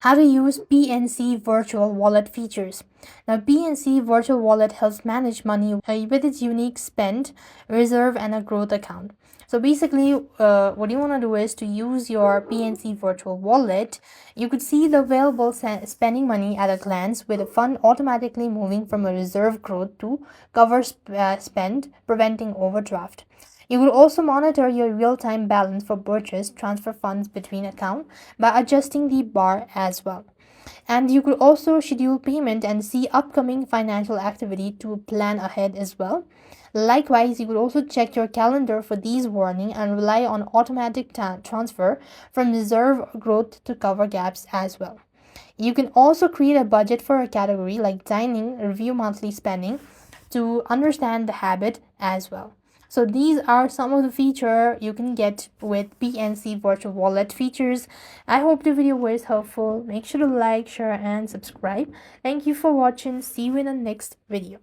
How to use PNC Virtual Wallet features. Now, PNC Virtual Wallet helps manage money with its unique spend, reserve, and a growth account. So basically, what you want to do is to use your PNC Virtual Wallet. You could see the available spending money at a glance, with a fund automatically moving from a reserve growth to cover spend, preventing overdraft. You will also monitor your real-time balance for purchase, transfer funds between accounts by adjusting the bar as well. And you could also schedule payment and see upcoming financial activity to plan ahead as well. Likewise, you could also check your calendar for these warnings and rely on automatic transfer from reserve growth to cover gaps as well. You can also create a budget for a category like dining, review monthly spending to understand the habit as well. So these are some of the feature you can get with PNC Virtual Wallet features. I hope the video was helpful. Make sure to like, share, and subscribe. Thank you for watching. See you in the next video.